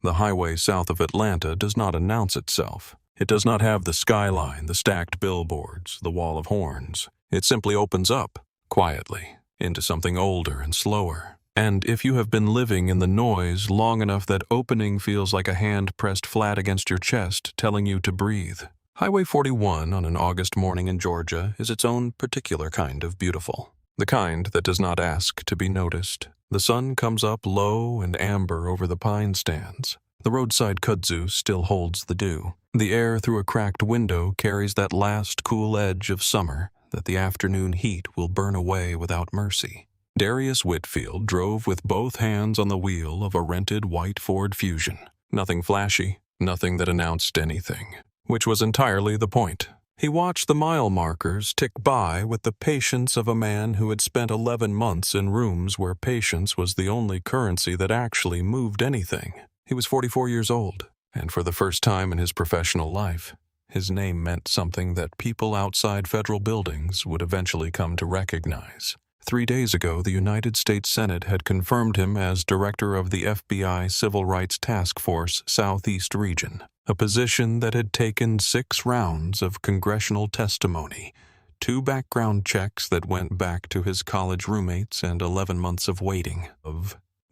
The highway south of Atlanta does not announce itself. It does not have the skyline, the stacked billboards, the wall of horns. It simply opens up, quietly, into something older and slower. And if you have been living in the noise long enough, that opening feels like a hand pressed flat against your chest, telling you to breathe. Highway 41 on an August morning in Georgia is its own particular kind of beautiful. The kind that does not ask to be noticed. The sun comes up low and amber over the pine stands. The roadside kudzu still holds the dew. The air through a cracked window carries that last cool edge of summer that the afternoon heat will burn away without mercy. Darius Whitfield drove with both hands on the wheel of a rented white Ford Fusion. Nothing flashy, nothing that announced anything, which was entirely the point. He watched the mile markers tick by with the patience of a man who had spent 11 months in rooms where patience was the only currency that actually moved anything. He was 44 years old, and for the first time in his professional life, his name meant something that people outside federal buildings would eventually come to recognize. 3 days ago, the United States Senate had confirmed him as director of the FBI Civil Rights Task Force Southeast Region, a position that had taken 6 rounds of congressional testimony, 2 background checks that went back to his college roommates, and 11 months of waiting.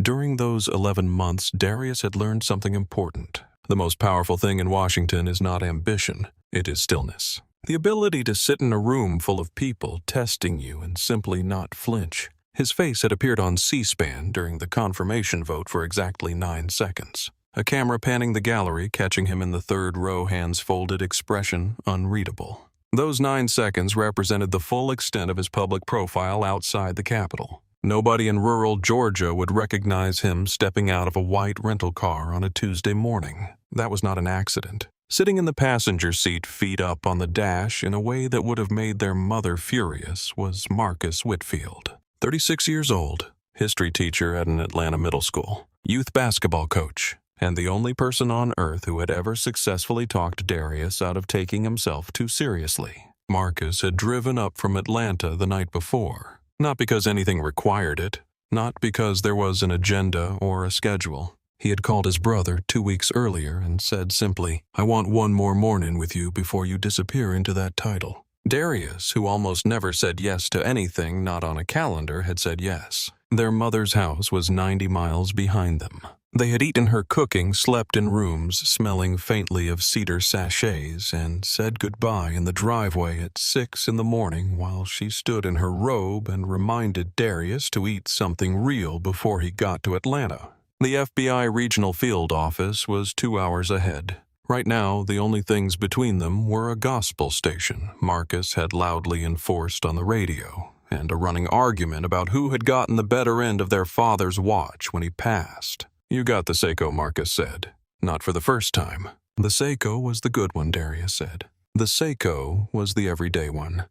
During those 11 months, Darius had learned something important. The most powerful thing in Washington is not ambition, it is stillness. The ability to sit in a room full of people testing you and simply not flinch. His face had appeared on C-SPAN during the confirmation vote for exactly 9 seconds. A camera panning the gallery, catching him in the third row, hands folded, expression unreadable. Those 9 seconds represented the full extent of his public profile outside the Capitol. Nobody in rural Georgia would recognize him stepping out of a white rental car on a Tuesday morning. That was not an accident. Sitting in the passenger seat, feet up on the dash in a way that would have made their mother furious, was Marcus Whitfield. 36 years old, history teacher at an Atlanta middle school, youth basketball coach, and the only person on earth who had ever successfully talked Darius out of taking himself too seriously. Marcus had driven up from Atlanta the night before, not because anything required it, not because there was an agenda or a schedule. He had called his brother 2 weeks earlier and said simply, "I want one more morning with you before you disappear into that title." Darius, who almost never said yes to anything not on a calendar, had said yes. Their mother's house was 90 miles behind them. They had eaten her cooking, slept in rooms smelling faintly of cedar sachets, and said goodbye in the driveway at 6 in the morning while she stood in her robe and reminded Darius to eat something real before he got to Atlanta. The FBI regional field office was 2 hours ahead. Right now, the only things between them were a gospel station Marcus had loudly enforced on the radio, and a running argument about who had gotten the better end of their father's watch when he passed. "You got the Seiko," Marcus said. Not for the first time. The Seiko was the good one, Darius said. The Seiko was the everyday one.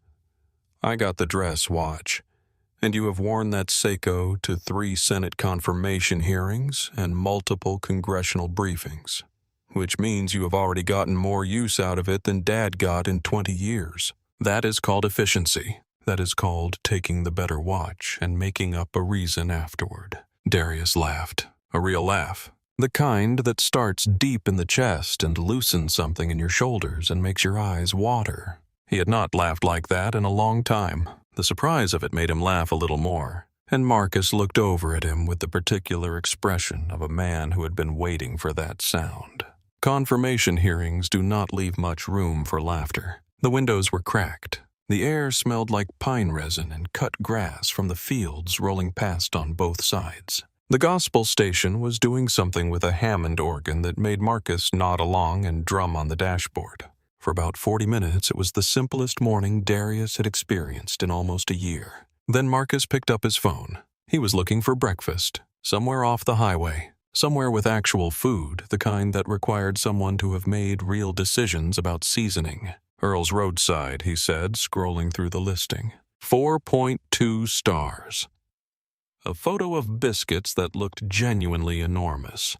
"I got the dress watch. And you have worn that Seiko to 3 Senate confirmation hearings and multiple congressional briefings, which means you have already gotten more use out of it than Dad got in 20 years. That is called efficiency. That is called taking the better watch and making up a reason afterward." Darius laughed. A real laugh. The kind that starts deep in the chest and loosens something in your shoulders and makes your eyes water. He had not laughed like that in a long time. The surprise of it made him laugh a little more, and Marcus looked over at him with the particular expression of a man who had been waiting for that sound. Confirmation hearings do not leave much room for laughter. The windows were cracked. The air smelled like pine resin and cut grass from the fields rolling past on both sides. The gospel station was doing something with a Hammond organ that made Marcus nod along and drum on the dashboard. For about 40 minutes, it was the simplest morning Darius had experienced in almost a year. Then Marcus picked up his phone. He was looking for breakfast, somewhere off the highway, somewhere with actual food, the kind that required someone to have made real decisions about seasoning. Earl's Roadside, he said, scrolling through the listing. 4.2 stars. A photo of biscuits that looked genuinely enormous.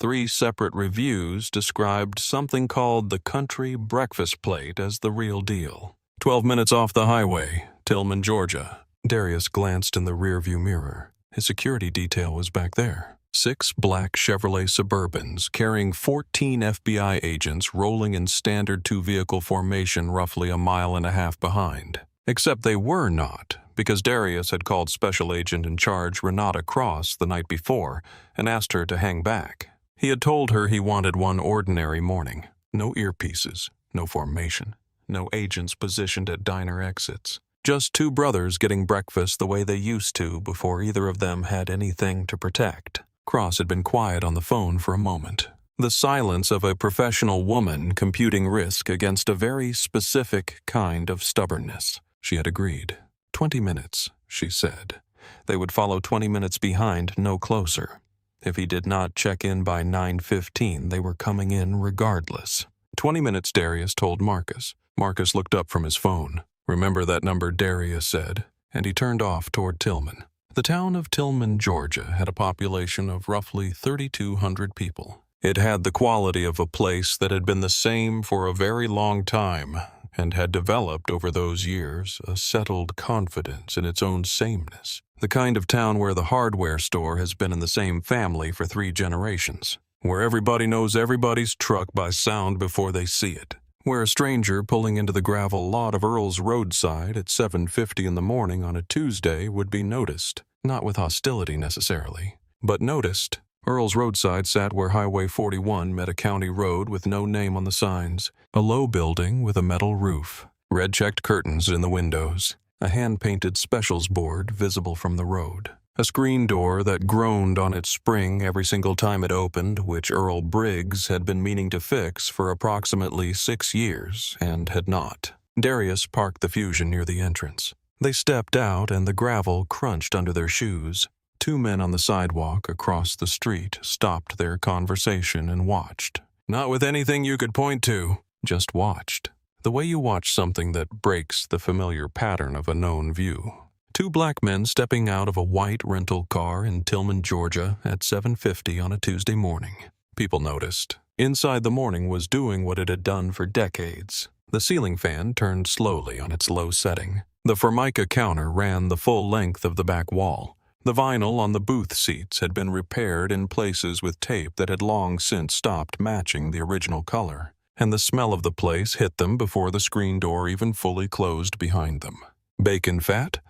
3 separate reviews described something called the country breakfast plate as the real deal. 12 minutes off the highway, Tillman, Georgia. Darius glanced in the rearview mirror. His security detail was back there. 6 black Chevrolet Suburbans carrying 14 FBI agents rolling in standard two-vehicle formation roughly a mile and a half behind. Except they were not, because Darius had called Special Agent in Charge Renata Cross the night before and asked her to hang back. He had told her he wanted one ordinary morning. No earpieces, no formation, no agents positioned at diner exits. Just 2 brothers getting breakfast the way they used to before either of them had anything to protect. Cross had been quiet on the phone for a moment. The silence of a professional woman computing risk against a very specific kind of stubbornness. She had agreed. 20 minutes, she said. They would follow 20 minutes behind, no closer. If he did not check in by 9:15, they were coming in regardless. 20 minutes, Darius told Marcus. Marcus looked up from his phone. "Remember that number," Darius said, and he turned off toward Tillman. The town of Tillman, Georgia, had a population of roughly 3,200 people. It had the quality of a place that had been the same for a very long time and had developed over those years a settled confidence in its own sameness. The kind of town where the hardware store has been in the same family for 3 generations, where everybody knows everybody's truck by sound before they see it, where a stranger pulling into the gravel lot of Earl's roadside at 7:50 in the morning on a Tuesday would be noticed, not with hostility necessarily, but noticed. Earl's roadside sat where Highway 41 met a county road with no name on the signs, a low building with a metal roof, red-checked curtains in the windows, a hand-painted specials board visible from the road, a screen door that groaned on its spring every single time it opened, which Earl Briggs had been meaning to fix for approximately 6 years and had not. Darius parked the Fusion near the entrance. They stepped out and the gravel crunched under their shoes. 2 men on the sidewalk across the street stopped their conversation and watched. Not with anything you could point to, just watched. The way you watch something that breaks the familiar pattern of a known view. 2 black men stepping out of a white rental car in Tillman, Georgia at 7:50 on a Tuesday morning. People noticed. Inside, the morning was doing what it had done for decades. The ceiling fan turned slowly on its low setting. The Formica counter ran the full length of the back wall. The vinyl on the booth seats had been repaired in places with tape that had long since stopped matching the original color, and the smell of the place hit them before the screen door even fully closed behind them. Bacon fat,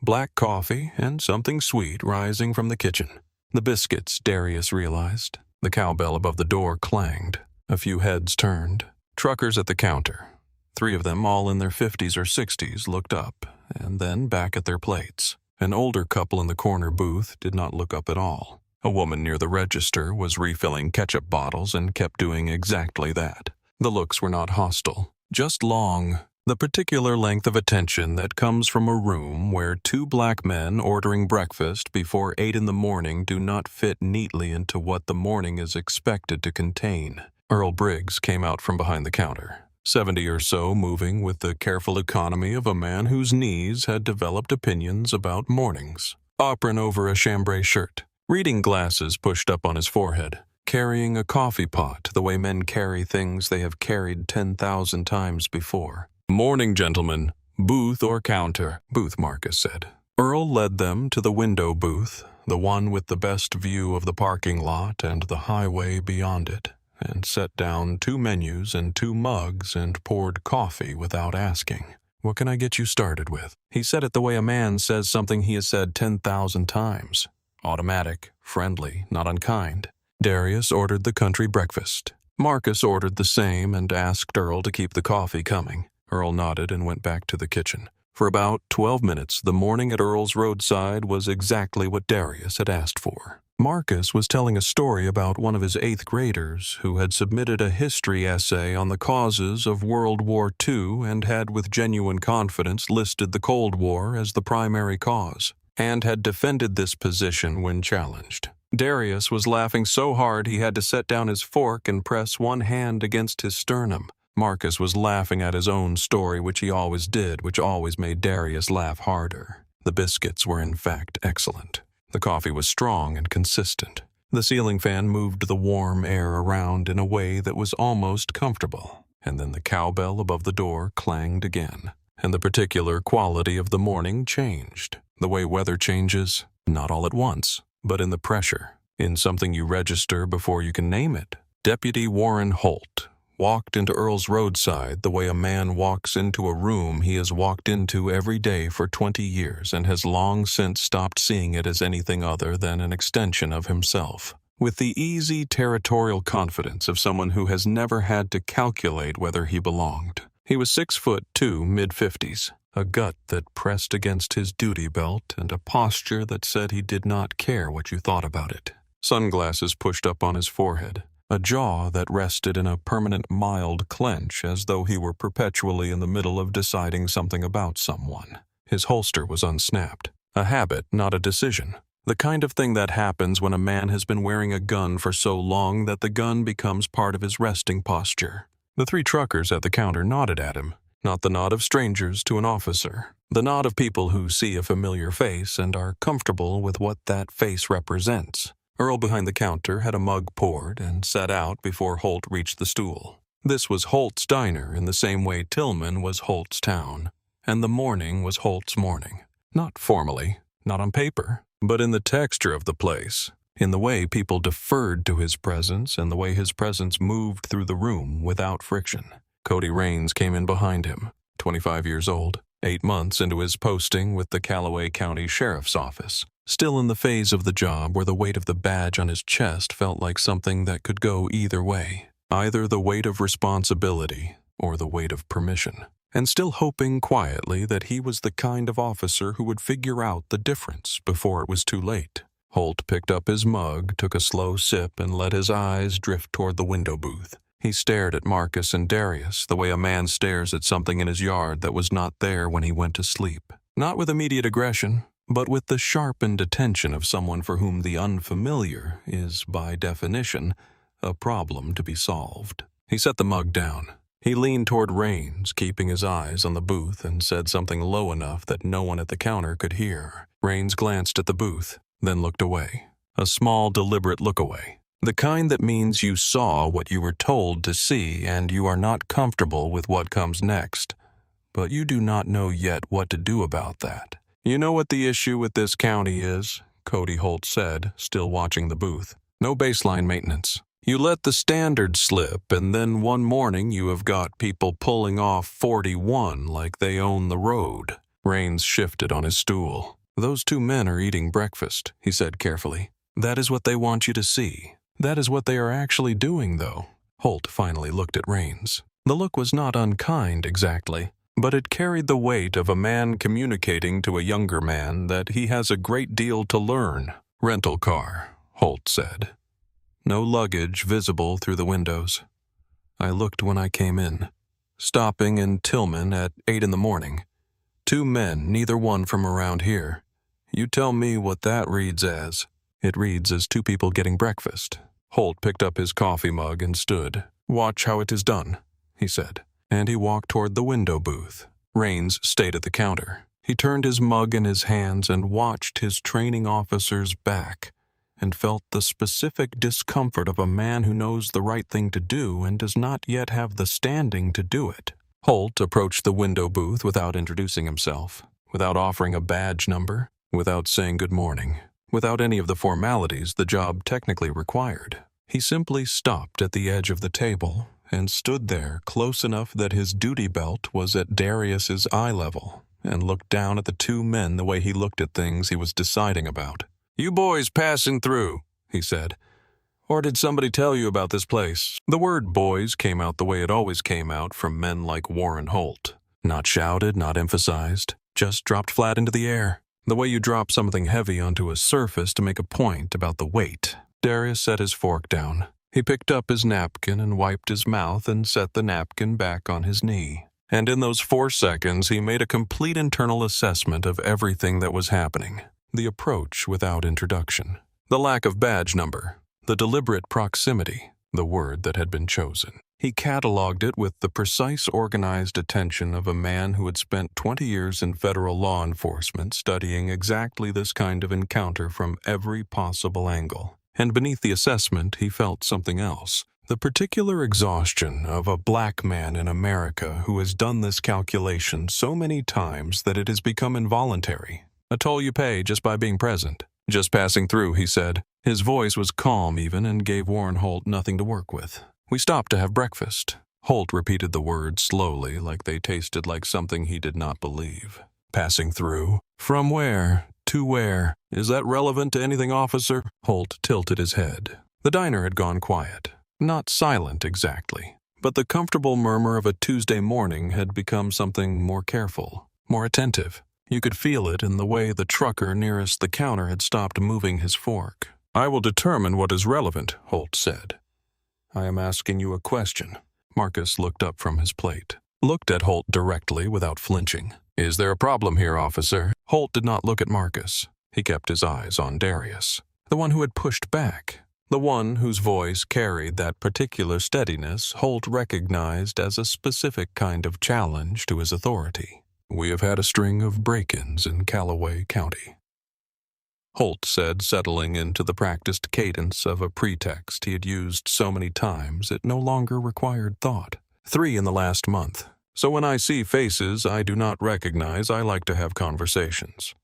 black coffee, and something sweet rising from the kitchen. The biscuits, Darius realized. The cowbell above the door clanged. A few heads turned. Truckers at the counter. 3 of them, all in their 50s or 60s, looked up, and then back at their plates. An older couple in the corner booth did not look up at all. A woman near the register was refilling ketchup bottles and kept doing exactly that. The looks were not hostile, just long, the particular length of attention that comes from a room where 2 black men ordering breakfast before 8 in the morning do not fit neatly into what the morning is expected to contain. Earl Briggs came out from behind the counter. 70 or so, moving with the careful economy of a man whose knees had developed opinions about mornings. Apron over a chambray shirt, reading glasses pushed up on his forehead, carrying a coffee pot the way men carry things they have carried 10,000 times before. "Morning, gentlemen. Booth or counter?" Booth, Marcus said. Earl led them to the window booth, the one with the best view of the parking lot and the highway beyond it, and set down 2 menus and 2 mugs and poured coffee without asking. "What can I get you started with?" He said it the way a man says something he has said 10,000 times. Automatic, friendly, not unkind. Darius ordered the country breakfast. Marcus ordered the same and asked Earl to keep the coffee coming. Earl nodded and went back to the kitchen. For about 12 minutes, the morning at Earl's roadside was exactly what Darius had asked for. Marcus was telling a story about one of his 8th graders who had submitted a history essay on the causes of World War II and had with genuine confidence listed the Cold War as the primary cause, and had defended this position when challenged. Darius was laughing so hard he had to set down his fork and press one hand against his sternum. Marcus was laughing at his own story, which he always did, which always made Darius laugh harder. The biscuits were in fact excellent. The coffee was strong and consistent. The ceiling fan moved the warm air around in a way that was almost comfortable. And then the cowbell above the door clanged again. And the particular quality of the morning changed. The way weather changes, not all at once, but in the pressure. in something you register before you can name it. Deputy Warren Holt walked into Earl's roadside the way a man walks into a room he has walked into every day for 20 years and has long since stopped seeing it as anything other than an extension of himself. With the easy territorial confidence of someone who has never had to calculate whether he belonged. He was 6'2", mid-50s, a gut that pressed against his duty belt and a posture that said he did not care what you thought about it. Sunglasses pushed up on his forehead, a jaw that rested in a permanent mild clench as though he were perpetually in the middle of deciding something about someone. His holster was unsnapped, a habit, not a decision. The kind of thing that happens when a man has been wearing a gun for so long that the gun becomes part of his resting posture. The 3 truckers at the counter nodded at him, not the nod of strangers to an officer, the nod of people who see a familiar face and are comfortable with what that face represents. Earl behind the counter had a mug poured and set out before Holt reached the stool. This was Holt's diner in the same way Tillman was Holt's town, and the morning was Holt's morning. Not formally, not on paper, but in the texture of the place, in the way people deferred to his presence and the way his presence moved through the room without friction. Cody Raines came in behind him, 25 years old, 8 months into his posting with the Callaway County Sheriff's Office, still in the phase of the job where the weight of the badge on his chest felt like something that could go either way, either the weight of responsibility or the weight of permission, and still hoping quietly that he was the kind of officer who would figure out the difference before it was too late. Holt picked up his mug, took a slow sip, and let his eyes drift toward the window booth. He stared at Marcus and Darius the way a man stares at something in his yard that was not there when he went to sleep. Not with immediate aggression, but with the sharpened attention of someone for whom the unfamiliar is, by definition, a problem to be solved. He set the mug down. He leaned toward Raines, keeping his eyes on the booth, and said something low enough that no one at the counter could hear. Raines glanced at the booth, then looked away. A small, deliberate look away. The kind that means you saw what you were told to see and you are not comfortable with what comes next. But you do not know yet what to do about that. You know what the issue with this county is, Cody Holt said, still watching the booth. No baseline maintenance. You let the standard slip, and then one morning you have got people pulling off 41 like they own the road. Raines shifted on his stool. Those 2 men are eating breakfast, he said carefully. That is what they want you to see. That is what they are actually doing, though. Holt finally looked at Raines. The look was not unkind exactly, but it carried the weight of a man communicating to a younger man that he has a great deal to learn. Rental car, Holt said. No luggage visible through the windows. I looked when I came in. Stopping in Tillman at 8 in the morning. 2 men, neither one from around here. You tell me what that reads as. It reads as 2 people getting breakfast. Holt picked up his coffee mug and stood. Watch how it is done, he said. And he walked toward the window booth. Raines stayed at the counter. He turned his mug in his hands and watched his training officer's back, and felt the specific discomfort of a man who knows the right thing to do and does not yet have the standing to do it. Holt approached the window booth without introducing himself, without offering a badge number, without saying good morning, without any of the formalities the job technically required. He simply stopped at the edge of the table and stood there close enough that his duty belt was at Darius's eye level, and looked down at the 2 men the way he looked at things he was deciding about. You boys passing through, he said. Or did somebody tell you about this place? The word boys came out the way it always came out from men like Warren Holt. Not shouted, not emphasized, just dropped flat into the air. The way you drop something heavy onto a surface to make a point about the weight. Darius set his fork down. He picked up his napkin and wiped his mouth and set the napkin back on his knee. And in those 4 seconds, he made a complete internal assessment of everything that was happening. The approach without introduction. The lack of badge number. The deliberate proximity. The word that had been chosen. He cataloged it with the precise, organized attention of a man who had spent 20 years in federal law enforcement studying exactly this kind of encounter from every possible angle. And beneath the assessment, he felt something else. The particular exhaustion of a black man in America who has done this calculation so many times that it has become involuntary. A toll you pay just by being present. Just passing through, he said. His voice was calm even and gave Warren Holt nothing to work with. "We stopped to have breakfast." Holt repeated the words slowly, like they tasted like something he did not believe. "Passing through? From where? To where? Is that relevant to anything, officer?" Holt tilted his head. The diner had gone quiet. Not silent exactly, but the comfortable murmur of a Tuesday morning had become something more careful, more attentive. You could feel it in the way the trucker nearest the counter had stopped moving his fork. "I will determine what is relevant," Holt said. "I am asking you a question." Marcus looked up from his plate, looked at Holt directly without flinching. "Is there a problem here, officer?" Holt did not look at Marcus. He kept his eyes on Darius, the one who had pushed back, the one whose voice carried that particular steadiness Holt recognized as a specific kind of challenge to his authority. "We have had a string of break-ins in Callaway County," Holt said, settling into the practiced cadence of a pretext he had used so many times it no longer required thought. 3 in the last month. So when I see faces I do not recognize, I like to have conversations.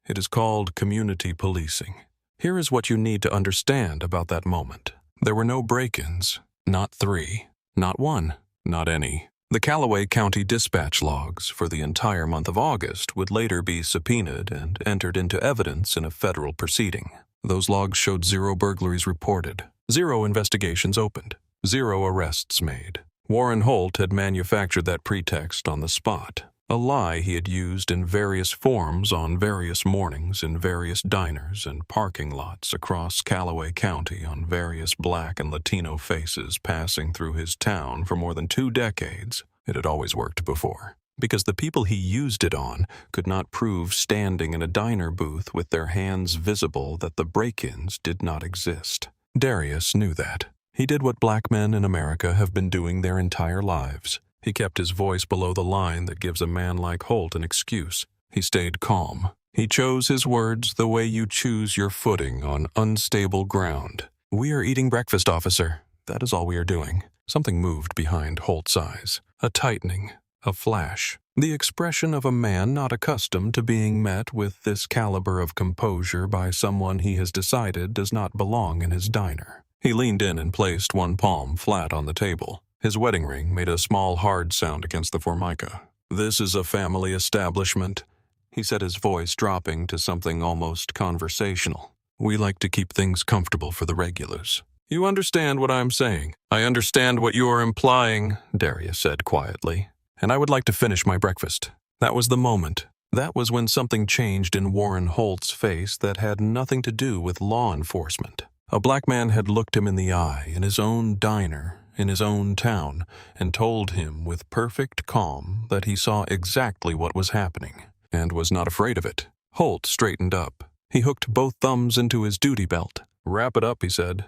It is called community policing. Here is what you need to understand about that moment. There were no break-ins. Not 3. Not 1. Not any. The Callaway County dispatch logs for the entire month of August would later be subpoenaed and entered into evidence in a federal proceeding. Those logs showed 0 burglaries reported, 0 investigations opened, 0 arrests made. Warren Holt had manufactured that pretext on the spot, a lie he had used in various forms on various mornings in various diners and parking lots across Callaway County on various Black and Latino faces passing through his town for more than 2 decades. It had always worked before, because the people he used it on could not prove standing in a diner booth with their hands visible that the break-ins did not exist. Darius knew that. He did what black men in America have been doing their entire lives. He kept his voice below the line that gives a man like Holt an excuse. He stayed calm. He chose his words the way you choose your footing on unstable ground. "We are eating breakfast, officer. That is all we are doing." Something moved behind Holt's eyes. A tightening. A flash. The expression of a man not accustomed to being met with this caliber of composure by someone he has decided does not belong in his diner. He leaned in and placed one palm flat on the table. His wedding ring made a small hard sound against the formica. "This is a family establishment," he said, his voice dropping to something almost conversational. "We like to keep things comfortable for the regulars." "You understand what I'm saying?" "I understand what you are implying," Darius said quietly. "And I would like to finish my breakfast." That was the moment. That was when something changed in Warren Holt's face that had nothing to do with law enforcement. A black man had looked him in the eye in his own diner, in his own town, and told him with perfect calm that he saw exactly what was happening, and was not afraid of it. Holt straightened up. He hooked both thumbs into his duty belt. "Wrap it up," he said.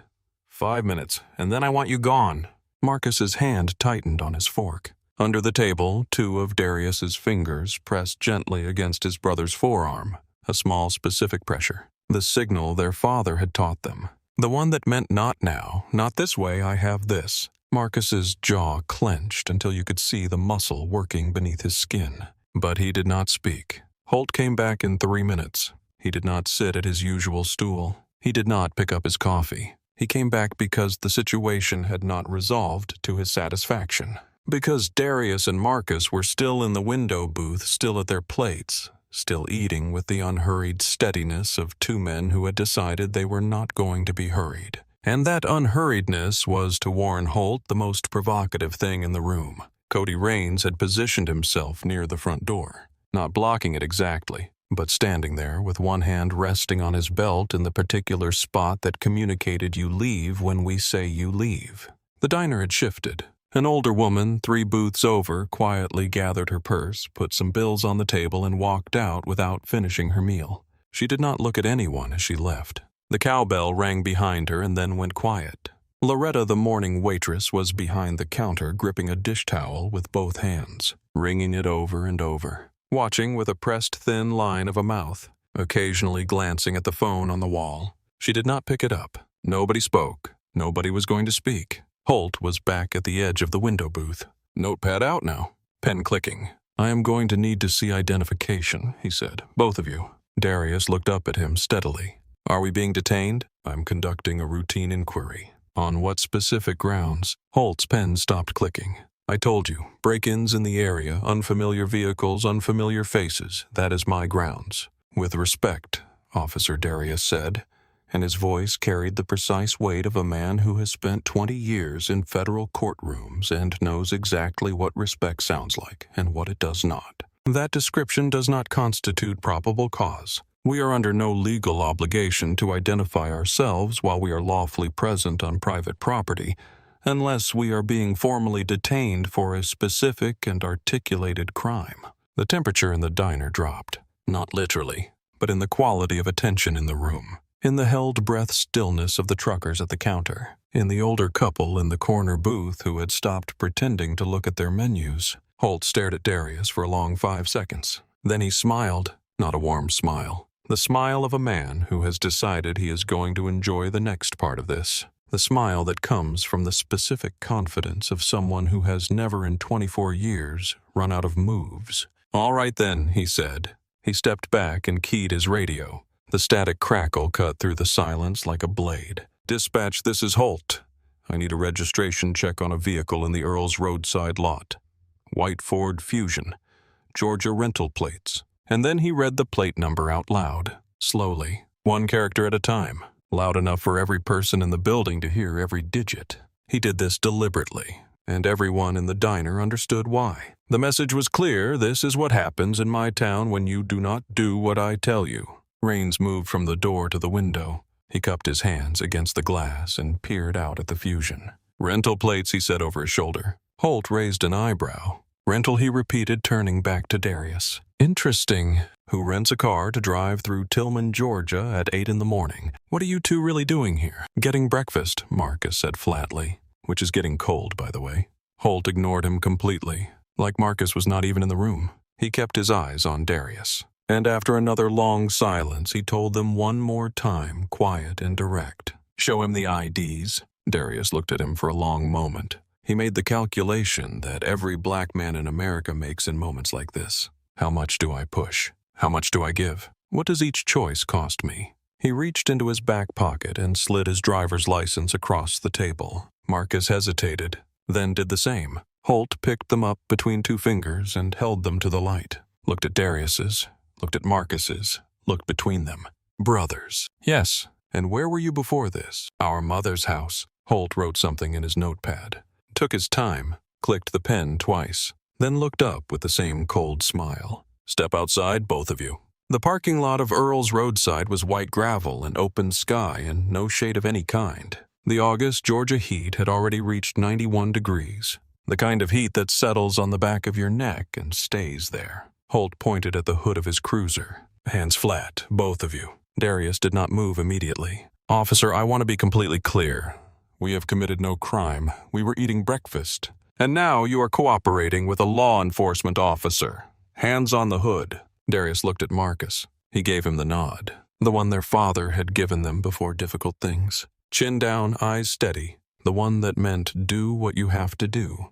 5 minutes, and then I want you gone." Marcus's hand tightened on his fork. Under the table, 2 of Darius's fingers pressed gently against his brother's forearm, a small specific pressure, the signal their father had taught them. The one that meant not now, not this way, I have this. Marcus's jaw clenched until you could see the muscle working beneath his skin. But he did not speak. Holt came back in 3 minutes. He did not sit at his usual stool. He did not pick up his coffee. He came back because the situation had not resolved to his satisfaction. Because Darius and Marcus were still in the window booth, still at their plates, still eating with the unhurried steadiness of 2 men who had decided they were not going to be hurried. And that unhurriedness was to Warren Holt the most provocative thing in the room. Cody Raines had positioned himself near the front door, not blocking it exactly, but standing there with one hand resting on his belt in the particular spot that communicated you leave when we say you leave. The diner had shifted. An older woman, 3 booths over, quietly gathered her purse, put some bills on the table, and walked out without finishing her meal. She did not look at anyone as she left. The cowbell rang behind her and then went quiet. Loretta, the morning waitress, was behind the counter gripping a dish towel with both hands, wringing it over and over, watching with a pressed thin line of a mouth, occasionally glancing at the phone on the wall. She did not pick it up. Nobody spoke. Nobody was going to speak. Holt was back at the edge of the window booth. "Notepad out now." Pen clicking. "I am going to need to see identification," he said. "Both of you." Darius looked up at him steadily. "Are we being detained?" I'm conducting a routine inquiry. On what specific grounds? Holt's pen stopped clicking. I told you, break-ins in the area, unfamiliar vehicles, unfamiliar faces. That is my grounds. With respect, Officer Darius said, and his voice carried the precise weight of a man who has spent 20 years in federal courtrooms and knows exactly what respect sounds like and what it does not. That description does not constitute probable cause. We are under no legal obligation to identify ourselves while we are lawfully present on private property, unless we are being formally detained for a specific and articulated crime. The temperature in the diner dropped, not literally, but in the quality of attention in the room, in the held-breath stillness of the truckers at the counter, in the older couple in the corner booth who had stopped pretending to look at their menus. Holt stared at Darius for a long 5 seconds. Then he smiled, not a warm smile. The smile of a man who has decided he is going to enjoy the next part of this. The smile that comes from the specific confidence of someone who has never in 24 years run out of moves. "All right then," he said. He stepped back and keyed his radio. The static crackle cut through the silence like a blade. "Dispatch, this is Holt. I need a registration check on a vehicle in the Earl's roadside lot. White Ford Fusion, Georgia rental plates." And then he read the plate number out loud, slowly, one character at a time, loud enough for every person in the building to hear every digit. He did this deliberately, and everyone in the diner understood why. The message was clear: this is what happens in my town when you do not do what I tell you. Raines moved from the door to the window. He cupped his hands against the glass and peered out at the Fusion. "Rental plates," he said over his shoulder. Holt raised an eyebrow. "Rental," he repeated, turning back to Darius. "Interesting. Who rents a car to drive through Tillman, Georgia at 8 in the morning? What are you two really doing here?" "Getting breakfast," Marcus said flatly, which is getting cold, by the way. Holt ignored him completely, like Marcus was not even in the room. He kept his eyes on Darius. And after another long silence, he told them one more time, quiet and direct. "Show him the IDs." Darius looked at him for a long moment. He made the calculation that every black man in America makes in moments like this. How much do I push? How much do I give? What does each choice cost me? He reached into his back pocket and slid his driver's license across the table. Marcus hesitated, then did the same. Holt picked them up between 2 fingers and held them to the light. Looked at Darius's, looked at Marcus's, looked between them. "Brothers." "Yes. And where were you before this?" "Our mother's house." Holt wrote something in his notepad. Took his time, clicked the pen twice, then looked up with the same cold smile. "Step outside, both of you." The parking lot of Earl's roadside was white gravel and open sky and no shade of any kind. The August Georgia heat had already reached 91 degrees, the kind of heat that settles on the back of your neck and stays there. Holt pointed at the hood of his cruiser. "Hands flat, both of you." Darius did not move immediately. "Officer, I want to be completely clear. We have committed no crime. We were eating breakfast. And now you are cooperating with a law enforcement officer. Hands on the hood." Darius looked at Marcus. He gave him the nod, the one their father had given them before difficult things. Chin down, eyes steady, the one that meant do what you have to do,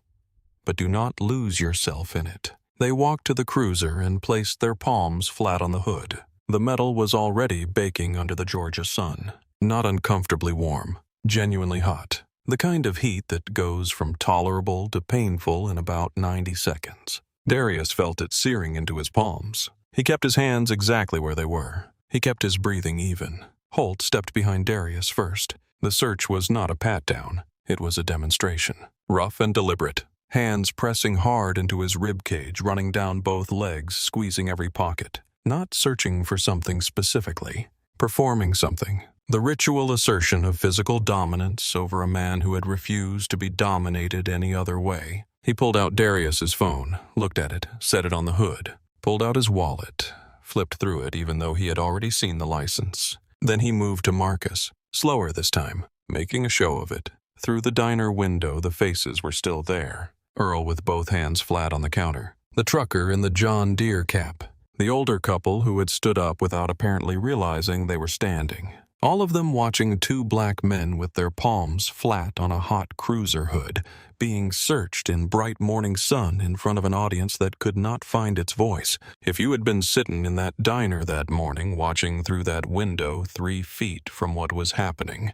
but do not lose yourself in it. They walked to the cruiser and placed their palms flat on the hood. The metal was already baking under the Georgia sun, not uncomfortably warm. Genuinely hot. The kind of heat that goes from tolerable to painful in about 90 seconds. Darius felt it searing into his palms. He kept his hands exactly where they were. He kept his breathing even. Holt stepped behind Darius first. The search was not a pat-down. It was a demonstration. Rough and deliberate. Hands pressing hard into his rib cage, running down both legs, squeezing every pocket. Not searching for something specifically. Performing something. The ritual assertion of physical dominance over a man who had refused to be dominated any other way. He pulled out Darius's phone, looked at it, set it on the hood, pulled out his wallet, flipped through it even though he had already seen the license. Then he moved to Marcus, slower this time, making a show of it. Through the diner window, the faces were still there. Earl with both hands flat on the counter. The trucker in the John Deere cap. The older couple who had stood up without apparently realizing they were standing. all of them watching two black men with their palms flat on a hot cruiser hood, being searched in bright morning sun in front of an audience that could not find its voice. If you had been sitting in that diner that morning watching through that window 3 feet from what was happening,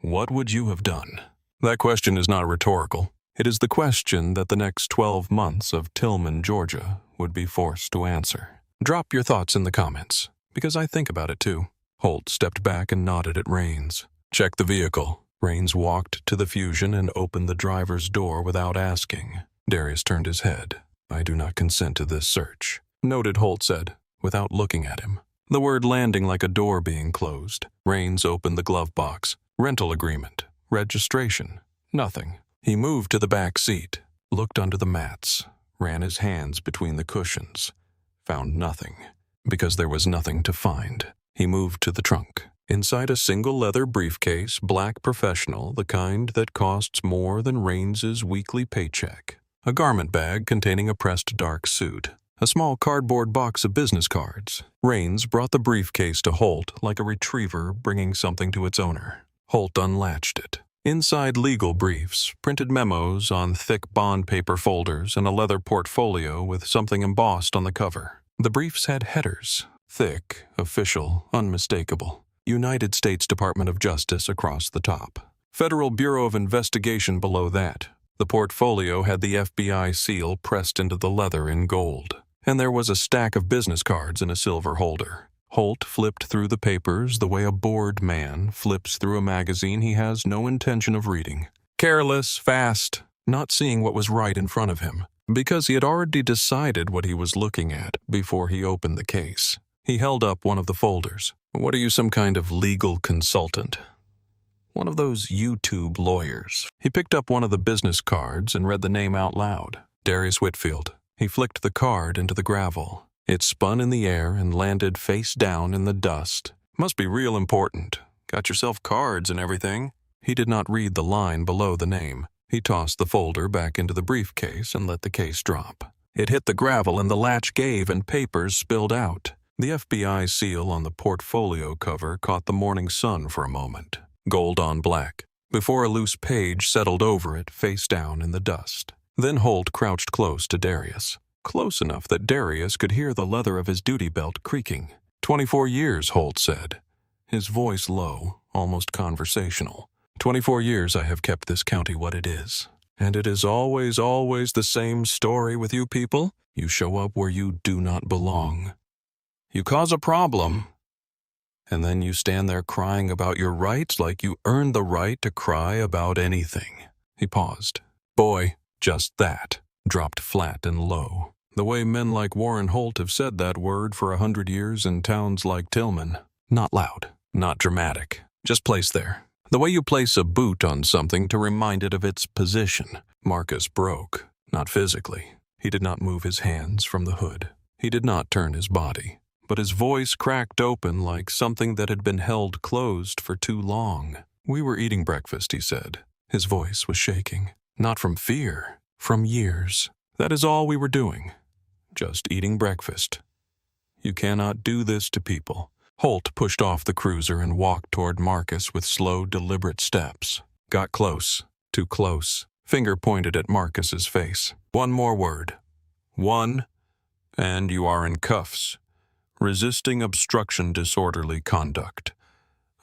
what would you have done? That question is not rhetorical. It is the question that the next 12 months of Tillman, Georgia, would be forced to answer. Drop your thoughts in the comments, because I think about it too. Holt stepped back and nodded at Raines. Check the vehicle. Raines walked to the Fusion and opened the driver's door without asking. Darius turned his head. I do not consent to this search. Noted, Holt said, without looking at him. The word landing like a door being closed. Raines opened the glove box. Rental agreement. Registration. Nothing. He moved to the back seat, looked under the mats, ran his hands between the cushions. Found nothing, because there was nothing to find. He moved to the trunk. Inside a single leather briefcase, black professional, the kind that costs more than Raines's weekly paycheck. A garment bag containing a pressed dark suit. A small cardboard box of business cards. Raines brought the briefcase to Holt like a retriever bringing something to its owner. Holt unlatched it. Inside legal briefs, printed memos on thick bond paper folders, and a leather portfolio with something embossed on the cover. The briefs had headers. Thick, official, unmistakable. United States Department of Justice across the top. Federal Bureau of Investigation below that. The portfolio had the FBI seal pressed into the leather in gold. And there was a stack of business cards in a silver holder. Holt flipped through the papers the way a bored man flips through a magazine he has no intention of reading. Careless, fast, not seeing what was right in front of him, because he had already decided what he was looking at before he opened the case. He held up one of the folders. What are you, some kind of legal consultant? One of those YouTube lawyers. He picked up one of the business cards and read the name out loud. Darius Whitfield. He flicked the card into the gravel. It spun in the air and landed face down in the dust. Must be real important. Got yourself cards and everything. He did not read the line below the name. He tossed the folder back into the briefcase and let the case drop. It hit the gravel and the latch gave and papers spilled out. The FBI seal on the portfolio cover caught the morning sun for a moment. Gold on black, before a loose page settled over it face down in the dust. Then Holt crouched close to Darius. Close enough that Darius could hear the leather of his duty belt creaking. 24 years, Holt said, his voice low, almost conversational. 24 years I have kept this county what it is. And it is always, always the same story with you people. You show up where you do not belong. You cause a problem. And then you stand there crying about your rights like you earned the right to cry about anything. He paused. Boy, just that. Dropped flat and low. The way men like Warren Holt have said that word for 100 years in towns like Tillman. Not loud, not dramatic, just placed there. The way you place a boot on something to remind it of its position. Marcus broke, not physically. He did not move his hands from the hood. He did not turn his body. But his voice cracked open like something that had been held closed for too long. We were eating breakfast, he said. His voice was shaking. Not from fear. From years. That is all we were doing. Just eating breakfast. You cannot do this to people. Holt pushed off the cruiser and walked toward Marcus with slow, deliberate steps. Got close. Too close. Finger pointed at Marcus's face. One more word. One, and you are in cuffs. Resisting obstruction disorderly conduct.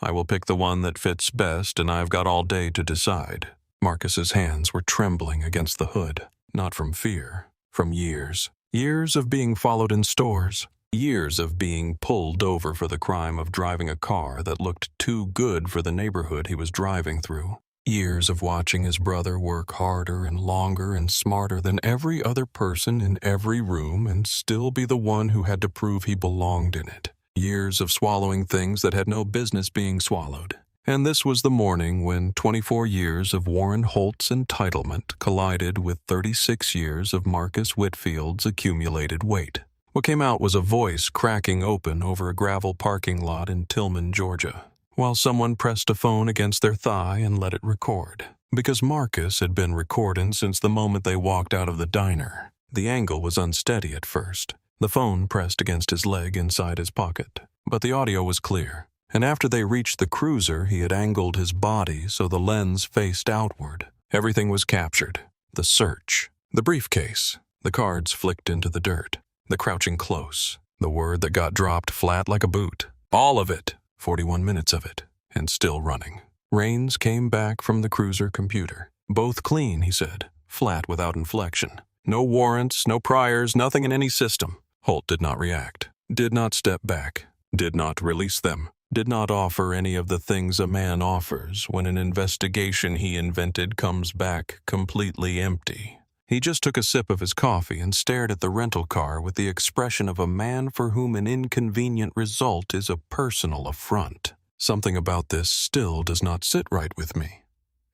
I will pick the one that fits best, and I've got all day to decide. Marcus's hands were trembling against the hood, not from fear, from years. Years of being followed in stores. Years of being pulled over for the crime of driving a car that looked too good for the neighborhood he was driving through. Years of watching his brother work harder and longer and smarter than every other person in every room and still be the one who had to prove he belonged in it. Years of swallowing things that had no business being swallowed. And this was the morning when 24 years of Warren Holt's entitlement collided with 36 years of Marcus Whitfield's accumulated weight. What came out was a voice cracking open over a gravel parking lot in Tillman, Georgia, while someone pressed a phone against their thigh and let it record. Because Marcus had been recording since the moment they walked out of the diner. The angle was unsteady at first. The phone pressed against his leg inside his pocket. But the audio was clear. and after they reached the cruiser, he had angled his body so the lens faced outward. Everything was captured. The search, the briefcase, the cards flicked into the dirt, the crouching close, the word that got dropped flat like a boot. All of it, 41 minutes of it, and still running. Rains came back from the cruiser computer. Both clean, he said, flat without inflection. No warrants, no priors, nothing in any system. Holt did not react, did not step back, did not release them, did not offer any of the things a man offers when an investigation he invented comes back completely empty. He just took a sip of his coffee and stared at the rental car with the expression of a man for whom an inconvenient result is a personal affront. Something about this still does not sit right with me,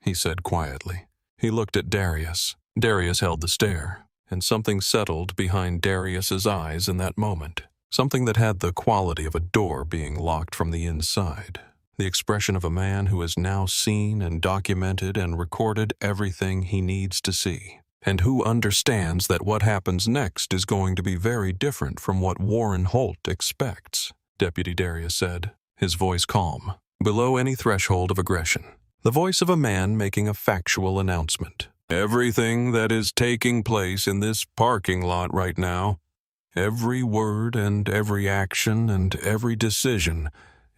he said quietly. He looked at Darius. Darius held the stare, and something settled behind Darius's eyes in that moment. Something that had the quality of a door being locked from the inside. The expression of a man who has now seen and documented and recorded everything he needs to see, and who understands that what happens next is going to be very different from what Warren Holt expects, Deputy Darius said, his voice calm, below any threshold of aggression. The voice of a man making a factual announcement. Everything that is taking place in this parking lot right now, every word and every action and every decision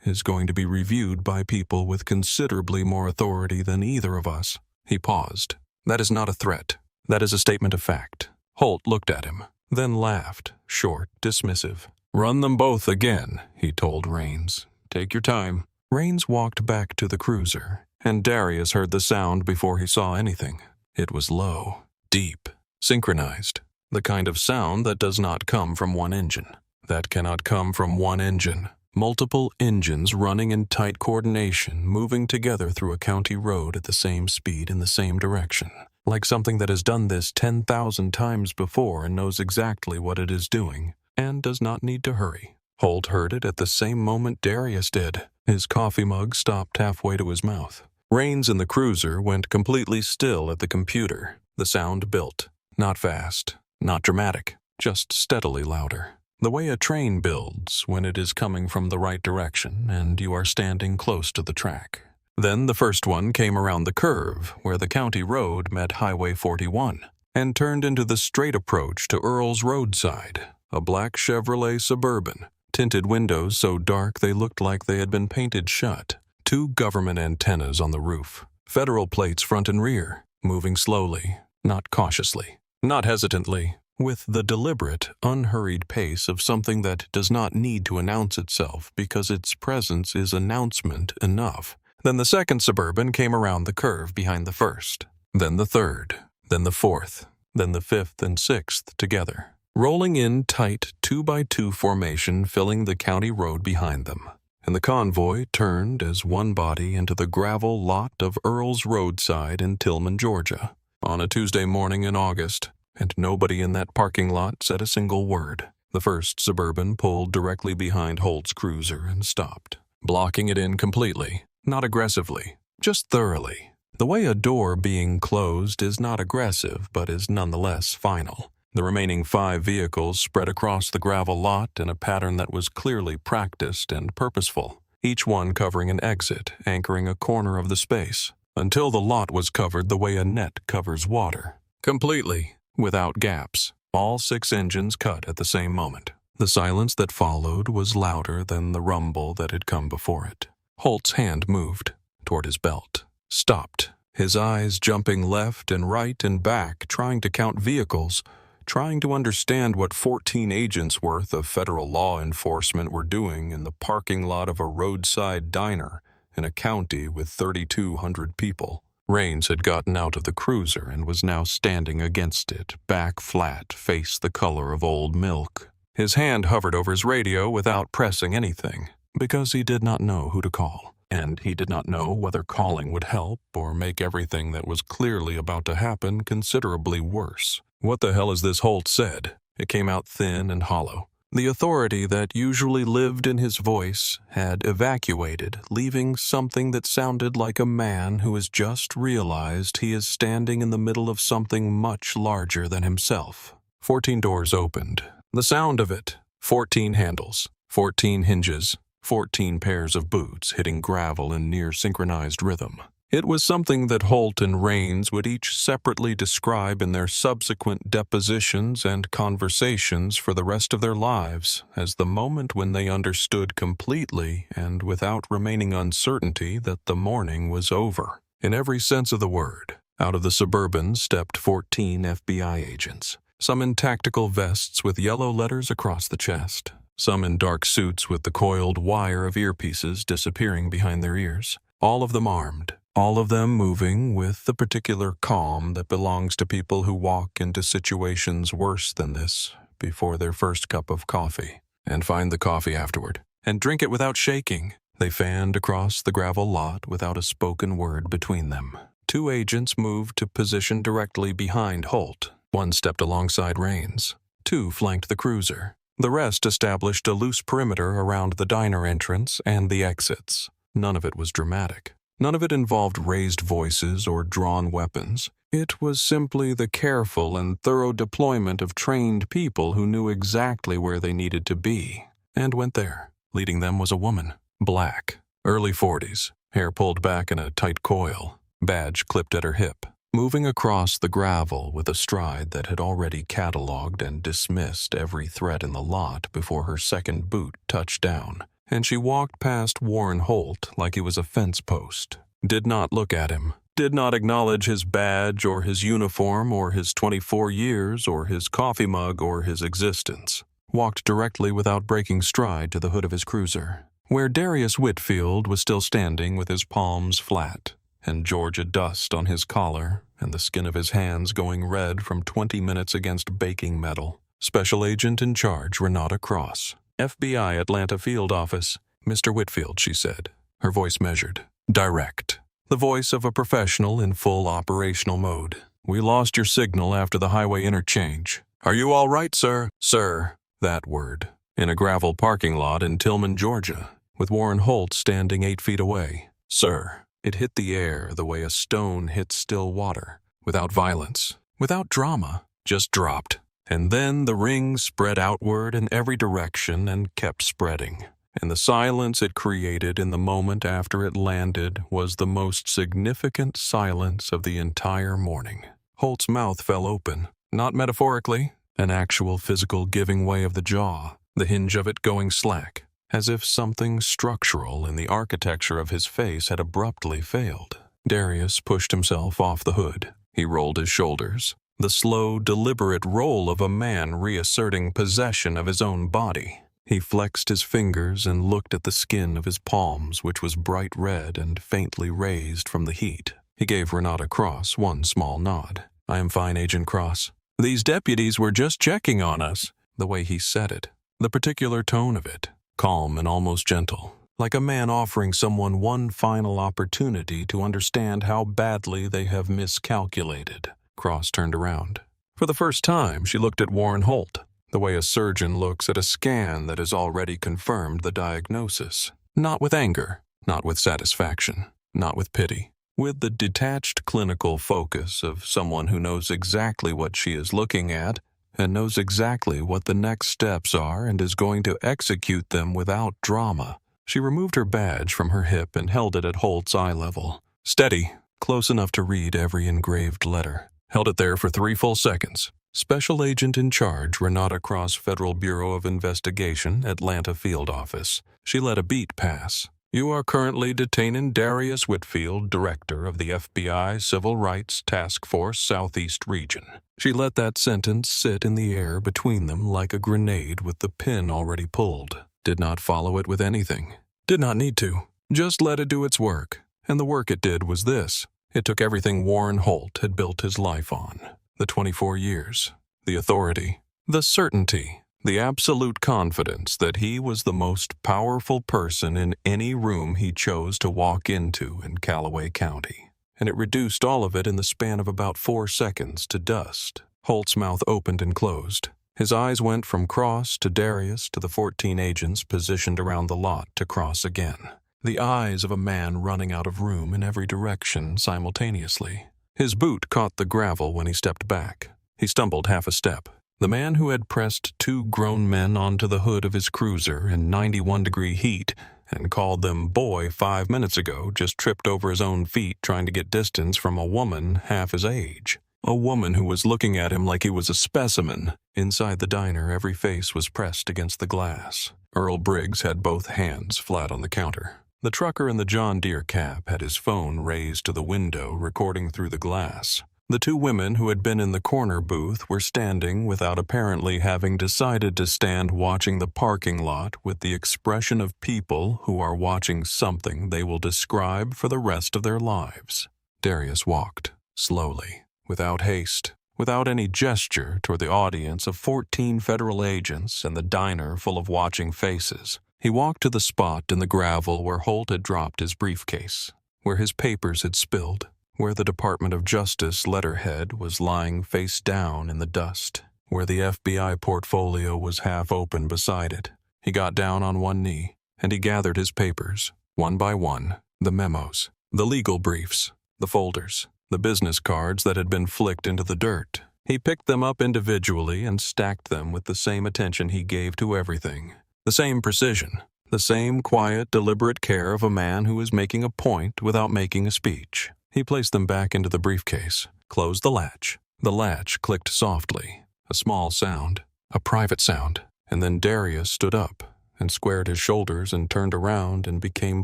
is going to be reviewed by people with considerably more authority than either of us. He paused. That is not a threat. That is a statement of fact. Holt looked at him, then laughed, short, dismissive. Run them both again, he told Rains. Take your time. Rains walked back to the cruiser, and Darius heard the sound before he saw anything. It was low, deep, synchronized. The kind of sound that does not come from one engine. That cannot come from one engine. Multiple engines running in tight coordination, moving together through a county road at the same speed in the same direction. Like something that has done this 10,000 times before and knows exactly what it is doing, and does not need to hurry. Holt heard it at the same moment Darius did. His coffee mug stopped halfway to his mouth. Rains in the cruiser went completely still at the computer. The sound built. Not fast, not dramatic, just steadily louder. The way a train builds when it is coming from the right direction and you are standing close to the track. Then the first one came around the curve where the county road met Highway 41 and turned into the straight approach to Earl's roadside, a black Chevrolet Suburban, tinted windows so dark they looked like they had been painted shut. 2 government antennas on the roof, federal plates front and rear, moving slowly, not cautiously, not hesitantly, with the deliberate, unhurried pace of something that does not need to announce itself because its presence is announcement enough. Then the second Suburban came around the curve behind the first, then the third, then the fourth, then the fifth and sixth together, rolling in tight 2x2 formation filling the county road behind them. And the convoy turned as one body into the gravel lot of Earl's roadside in Tillman, Georgia, on a Tuesday morning in August, and nobody in that parking lot said a single word. The first Suburban pulled directly behind Holt's cruiser and stopped, blocking it in completely, not aggressively, just thoroughly. The way a door being closed is not aggressive, but is nonetheless final. The remaining 5 vehicles spread across the gravel lot in a pattern that was clearly practiced and purposeful, each one covering an exit, anchoring a corner of the space, until the lot was covered the way a net covers water. Completely, without gaps. All 6 engines cut at the same moment. The silence that followed was louder than the rumble that had come before it. Holt's hand moved toward his belt, stopped, his eyes jumping left and right and back, trying to count vehicles, trying to understand what 14 agents worth of federal law enforcement were doing in the parking lot of a roadside diner in a county with 3,200 people. Rains had gotten out of the cruiser and was now standing against it, back flat, face the color of old milk. His hand hovered over his radio without pressing anything, because he did not know who to call, and he did not know whether calling would help or make everything that was clearly about to happen considerably worse. What the hell is this Holt said? It came out thin and hollow. The authority that usually lived in his voice had evacuated, leaving something that sounded like a man who has just realized he is standing in the middle of something much larger than himself. 14 doors opened. The sound of it. 14 handles. 14 hinges. 14 pairs of boots hitting gravel in near-synchronized rhythm. It was something that Holt and Raines would each separately describe in their subsequent depositions and conversations for the rest of their lives as the moment when they understood completely and without remaining uncertainty that the morning was over. In every sense of the word, out of the Suburban stepped 14 FBI agents, some in tactical vests with yellow letters across the chest, some in dark suits with the coiled wire of earpieces disappearing behind their ears, all of them armed. All of them moving with the particular calm that belongs to people who walk into situations worse than this before their first cup of coffee, and find the coffee afterward, and drink it without shaking. They fanned across the gravel lot without a spoken word between them. 2 agents moved to position directly behind Holt. 1 stepped alongside Raines. 2 flanked the cruiser. The rest established a loose perimeter around the diner entrance and the exits. None of it was dramatic. None of it involved raised voices or drawn weapons. It was simply the careful and thorough deployment of trained people who knew exactly where they needed to be, and went there. Leading them was a woman, black, early 40s, hair pulled back in a tight coil, badge clipped at her hip, moving across the gravel with a stride that had already catalogued and dismissed every threat in the lot before her second boot touched down. And she walked past Warren Holt like he was a fence post, did not look at him, did not acknowledge his badge or his uniform or his 24 years or his coffee mug or his existence, walked directly without breaking stride to the hood of his cruiser, where Darius Whitfield was still standing with his palms flat and Georgia dust on his collar and the skin of his hands going red from 20 minutes against baking metal. Special Agent in Charge Renata Cross. FBI Atlanta Field Office. Mr. Whitfield, she said, her voice measured, direct. The voice of a professional in full operational mode. We lost your signal after the highway interchange. Are you all right, sir? Sir, that word. In a gravel parking lot in Tillman, Georgia, with Warren Holt standing 8 feet away. Sir. It hit the air the way a stone hits still water, without violence, without drama, just dropped. And then the ring spread outward in every direction and kept spreading. And the silence it created in the moment after it landed was the most significant silence of the entire morning. Holt's mouth fell open, not metaphorically, an actual physical giving way of the jaw, the hinge of it going slack, as if something structural in the architecture of his face had abruptly failed. Darius pushed himself off the hood. He rolled his shoulders. The slow, deliberate roll of a man reasserting possession of his own body. He flexed his fingers and looked at the skin of his palms, which was bright red and faintly raised from the heat. He gave Renata Cross one small nod. I am fine, Agent Cross. These deputies were just checking on us. The way he said it, the particular tone of it, calm and almost gentle, like a man offering someone one final opportunity to understand how badly they have miscalculated. Cross turned around. For the first time, she looked at Warren Holt, the way a surgeon looks at a scan that has already confirmed the diagnosis. Not with anger, not with satisfaction, not with pity. With the detached clinical focus of someone who knows exactly what she is looking at and knows exactly what the next steps are and is going to execute them without drama. She removed her badge from her hip and held it at Holt's eye level. Steady, close enough to read every engraved letter. Held it there for 3 full seconds. Special Agent in Charge, Renata Cross, Federal Bureau of Investigation, Atlanta Field Office. She let a beat pass. You are currently detaining Darius Whitfield, Director of the FBI Civil Rights Task Force Southeast Region. She let that sentence sit in the air between them like a grenade with the pin already pulled. Did not follow it with anything. Did not need to. Just let it do its work. And the work it did was this. It took everything Warren Holt had built his life on. The 24 years, the authority, the certainty, the absolute confidence that he was the most powerful person in any room he chose to walk into in Callaway County. And it reduced all of it in the span of about 4 seconds to dust. Holt's mouth opened and closed. His eyes went from Cross to Darius to the 14 agents positioned around the lot to Cross again. The eyes of a man running out of room in every direction simultaneously. His boot caught the gravel when he stepped back. He stumbled half a step. The man who had pressed 2 grown men onto the hood of his cruiser in 91-degree heat and called them boy 5 minutes ago just tripped over his own feet trying to get distance from a woman half his age. A woman who was looking at him like he was a specimen. Inside the diner, every face was pressed against the glass. Earl Briggs had both hands flat on the counter. The trucker in the John Deere cab had his phone raised to the window, recording through the glass. The two women who had been in the corner booth were standing without apparently having decided to stand, watching the parking lot with the expression of people who are watching something they will describe for the rest of their lives. Darius walked, slowly, without haste, without any gesture, toward the audience of 14 federal agents and the diner full of watching faces. He walked to the spot in the gravel where Holt had dropped his briefcase, where his papers had spilled, where the Department of Justice letterhead was lying face down in the dust, where the FBI portfolio was half open beside it. He got down on one knee, and he gathered his papers, one by one, the memos, the legal briefs, the folders, the business cards that had been flicked into the dirt. He picked them up individually and stacked them with the same attention he gave to everything. The same precision, the same quiet, deliberate care of a man who is making a point without making a speech. He placed them back into the briefcase, closed the latch. The latch clicked softly, a small sound, a private sound, and then Darius stood up and squared his shoulders and turned around and became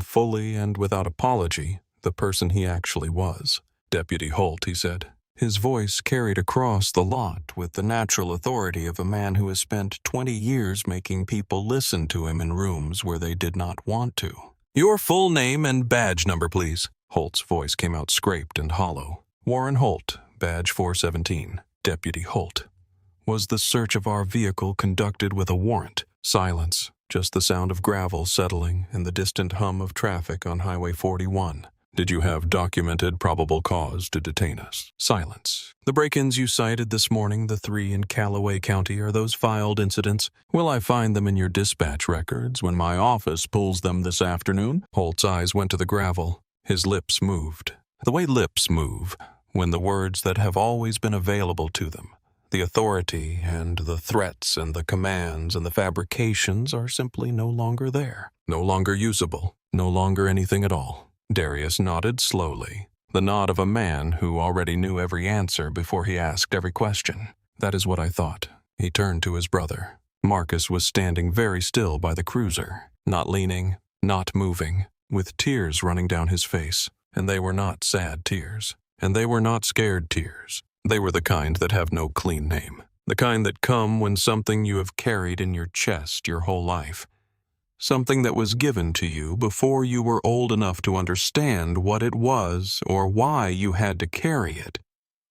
fully and without apology the person he actually was. "Deputy Holt," he said. His voice carried across the lot with the natural authority of a man who has spent 20 years making people listen to him in rooms where they did not want to. "Your full name and badge number, please." Holt's voice came out scraped and hollow. "Warren Holt, badge 417. Deputy Holt. Was the search of our vehicle conducted with a warrant?" Silence, just the sound of gravel settling and the distant hum of traffic on Highway 41. "Did you have documented probable cause to detain us?" Silence. "The break-ins you cited this morning, the 3 in Callaway County, are those filed incidents? Will I find them in your dispatch records when my office pulls them this afternoon?" Holt's eyes went to the gravel. His lips moved. The way lips move when the words that have always been available to them, the authority and the threats and the commands and the fabrications, are simply no longer there. No longer usable. No longer anything at all. Darius nodded slowly, the nod of a man who already knew every answer before he asked every question. "That is what I thought." He turned to his brother. Marcus was standing very still by the cruiser, not leaning, not moving, with tears running down his face, and they were not sad tears, and they were not scared tears. They were the kind that have no clean name, the kind that come when something you have carried in your chest your whole life, something that was given to you before you were old enough to understand what it was or why you had to carry it,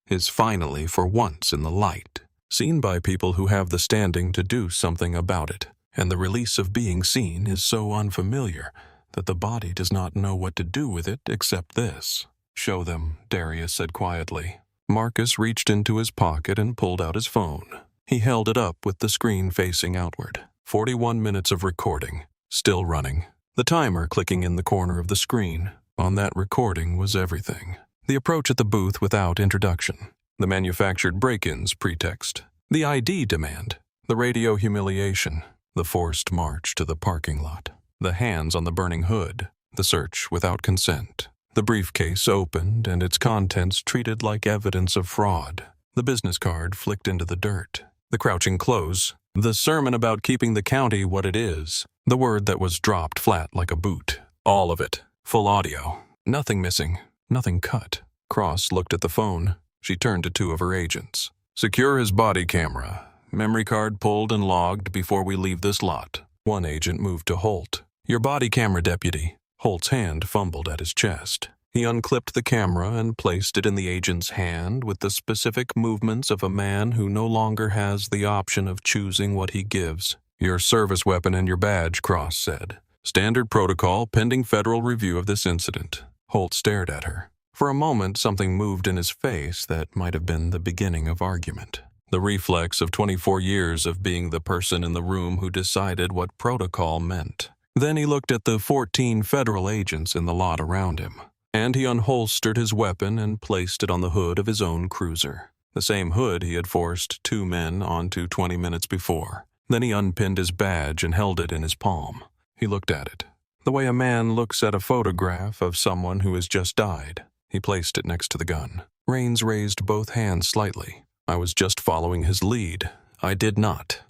is finally for once in the light, seen by people who have the standing to do something about it, and the release of being seen is so unfamiliar that the body does not know what to do with it except this. "Show them," Darius said quietly. Marcus reached into his pocket and pulled out his phone. He held it up with the screen facing outward. 41 minutes of recording. Still running. The timer clicking in the corner of the screen. On that recording was everything. The approach at the booth without introduction. The manufactured break-ins pretext. The ID demand. The radio humiliation. The forced march to the parking lot. The hands on the burning hood. The search without consent. The briefcase opened and its contents treated like evidence of fraud. The business card flicked into the dirt. The crouching close. The sermon about keeping the county what it is. The word that was dropped flat like a boot. All of it. Full audio. Nothing missing. Nothing cut. Cross looked at the phone. She turned to 2 of her agents. "Secure his body camera. Memory card pulled and logged before we leave this lot." One agent moved to Holt. "Your body camera, deputy." Holt's hand fumbled at his chest. He unclipped the camera and placed it in the agent's hand with the specific movements of a man who no longer has the option of choosing what he gives. "Your service weapon and your badge," Cross said. "Standard protocol pending federal review of this incident." Holt stared at her. For a moment, something moved in his face that might have been the beginning of argument. The reflex of 24 years of being the person in the room who decided what protocol meant. Then he looked at the 14 federal agents in the lot around him. And he unholstered his weapon and placed it on the hood of his own cruiser, the same hood he had forced 2 men onto 20 minutes before. Then he unpinned his badge and held it in his palm. He looked at it. The way a man looks at a photograph of someone who has just died. He placed it next to the gun. Rains raised both hands slightly. I was just following his lead. I did not.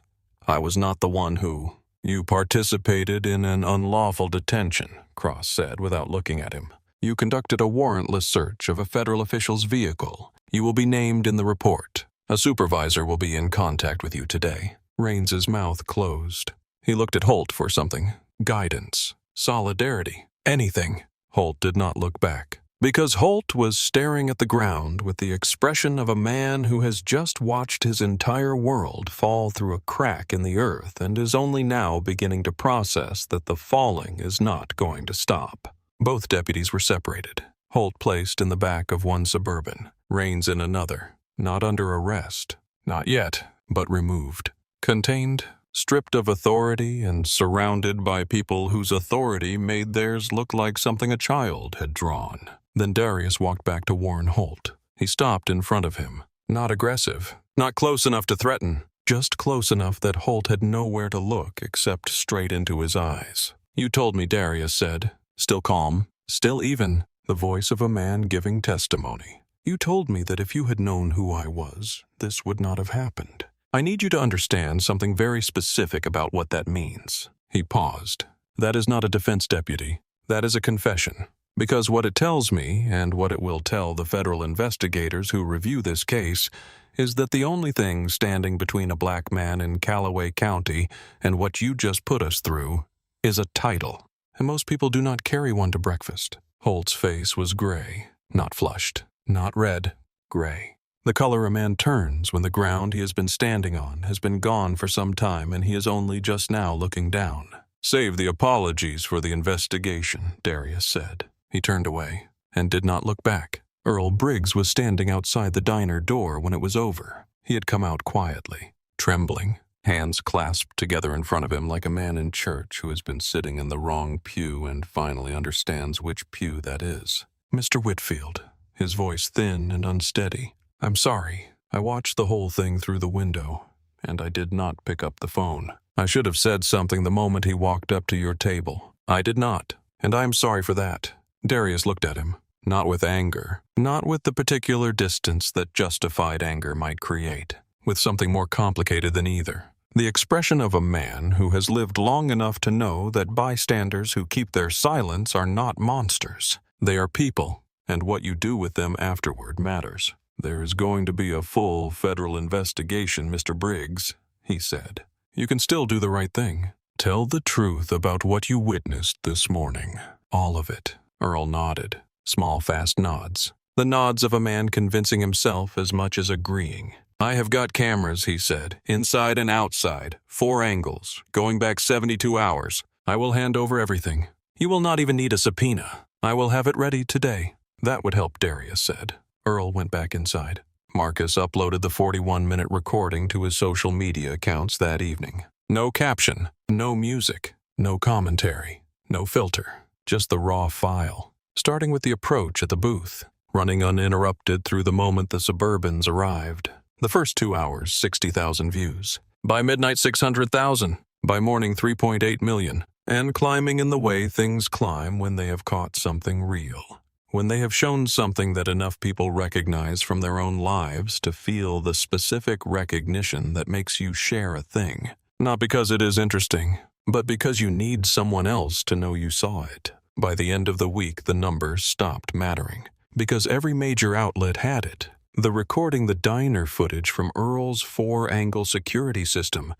I was not the one who... You participated in an unlawful detention, Cross said without looking at him. You conducted a warrantless search of a federal official's vehicle. You will be named in the report. A supervisor will be in contact with you today. Rains's mouth closed. He looked at Holt for something. Guidance. Solidarity. Anything. Holt did not look back. Because Holt was staring at the ground with the expression of a man who has just watched his entire world fall through a crack in the earth and is only now beginning to process that the falling is not going to stop. Both deputies were separated. Holt placed in the back of one Suburban, Rains in another. Not under arrest. Not yet, but removed. Contained, stripped of authority, and surrounded by people whose authority made theirs look like something a child had drawn. Then Darius walked back to Warren Holt. He stopped in front of him. Not aggressive. Not close enough to threaten. Just close enough that Holt had nowhere to look except straight into his eyes. You told me, Darius said. Still calm. Still even. The voice of a man giving testimony. You told me that if you had known who I was, this would not have happened. I need you to understand something very specific about what that means. He paused. That is not a defense deputy. That is a confession. Because what it tells me, and what it will tell the federal investigators who review this case, is that the only thing standing between a black man in Callaway County and what you just put us through is a title. And most people do not carry one to breakfast. Holt's face was gray, not flushed, not red, gray. The color a man turns when the ground he has been standing on has been gone for some time and he is only just now looking down. Save the apologies for the investigation, Darius said. He turned away and did not look back. Earl Briggs was standing outside the diner door when it was over. He had come out quietly, trembling, hands clasped together in front of him like a man in church who has been sitting in the wrong pew and finally understands which pew that is. Mr. Whitfield, his voice thin and unsteady. I'm sorry. I watched the whole thing through the window, and I did not pick up the phone. I should have said something the moment he walked up to your table. I did not, and I am sorry for that. Darius looked at him, not with anger, not with the particular distance that justified anger might create, with something more complicated than either. The expression of a man who has lived long enough to know that bystanders who keep their silence are not monsters. They are people, and what you do with them afterward matters. There is going to be a full federal investigation, Mr. Briggs, he said. You can still do the right thing. Tell the truth about what you witnessed this morning. All of it. Earl nodded. Small, fast nods. The nods of a man convincing himself as much as agreeing. I have got cameras, he said, inside and outside, 4 angles, going back 72 hours. I will hand over everything. You will not even need a subpoena. I will have it ready today. That would help, Darius said. Earl went back inside. Marcus uploaded the 41-minute recording to his social media accounts that evening. No caption, no music, no commentary, no filter. Just the raw file, starting with the approach at the booth, running uninterrupted through the moment the Suburbans arrived. The first 2 hours, 60,000 views. By midnight, 600,000. By morning, 3.8 million. And climbing in the way things climb when they have caught something real. When they have shown something that enough people recognize from their own lives to feel the specific recognition that makes you share a thing. Not because it is interesting, but because you need someone else to know you saw it. By the end of the week, the numbers stopped mattering, because every major outlet had it. The recording the diner footage from Earl's 4-angle security system,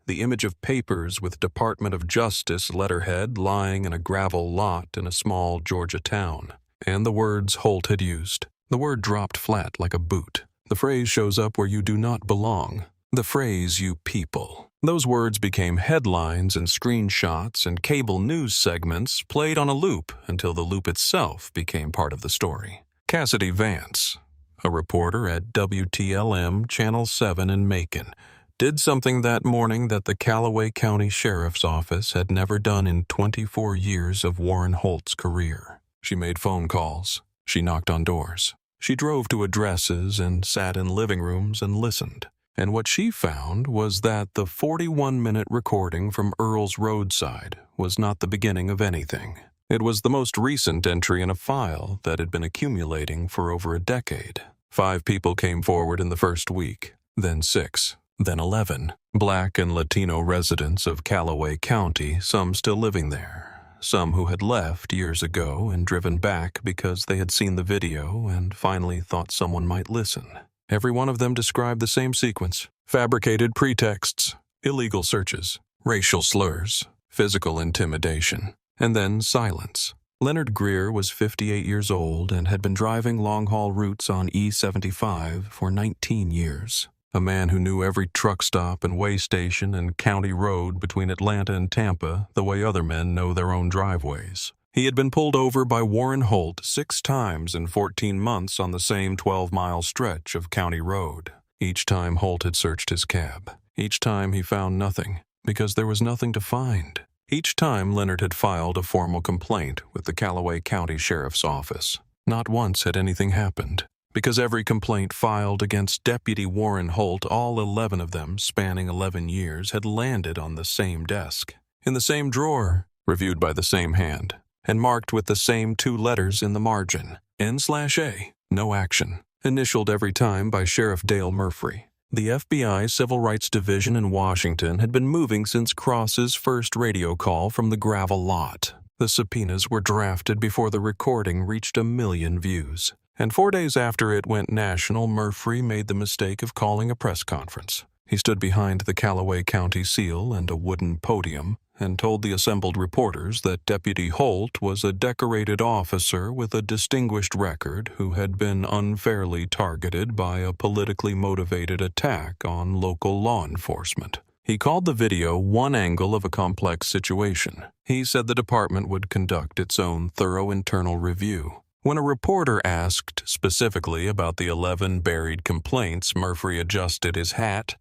the image of papers with Department of Justice letterhead lying in a gravel lot in a small Georgia town, and the words Holt had used. The word dropped flat like a boot. The phrase shows up where you do not belong. The phrase, you people. Those words became headlines and screenshots and cable news segments played on a loop until the loop itself became part of the story. Cassidy Vance, a reporter at WTLM Channel 7 in Macon, did something that morning that the Callaway County Sheriff's Office had never done in 24 years of Warren Holt's career. She made phone calls. She knocked on doors. She drove to addresses and sat in living rooms and listened. And what she found was that the 41-minute recording from Earl's roadside was not the beginning of anything. It was the most recent entry in a file that had been accumulating for over a decade. 5 people came forward in the first week, then 6, then 11. Black and Latino residents of Callaway County, some still living there, some who had left years ago and driven back because they had seen the video and finally thought someone might listen. Every one of them described the same sequence: fabricated pretexts, illegal searches, racial slurs, physical intimidation, and then silence. Leonard Greer was 58 years old and had been driving long-haul routes on E75 for 19 years. A man who knew every truck stop and way station and county road between Atlanta and Tampa the way other men know their own driveways. He had been pulled over by Warren Holt 6 times in 14 months on the same 12-mile stretch of county road. Each time Holt had searched his cab. Each time he found nothing, because there was nothing to find. Each time Leonard had filed a formal complaint with the Callaway County Sheriff's Office. Not once had anything happened, because every complaint filed against Deputy Warren Holt, all 11 of them spanning 11 years, had landed on the same desk, in the same drawer, reviewed by the same hand, and marked with the same 2 letters in the margin, N/A, no action, initialed every time by Sheriff Dale Murphy. The FBI Civil Rights Division in Washington had been moving since Cross's first radio call from the gravel lot. The subpoenas were drafted before the recording reached 1 million views. And 4 days after it went national, Murphy made the mistake of calling a press conference. He stood behind the Callaway County seal and a wooden podium and told the assembled reporters that Deputy Holt was a decorated officer with a distinguished record who had been unfairly targeted by a politically motivated attack on local law enforcement. He called the video one angle of a complex situation. He said the department would conduct its own thorough internal review. When a reporter asked specifically about the 11 buried complaints, Murphy adjusted his hat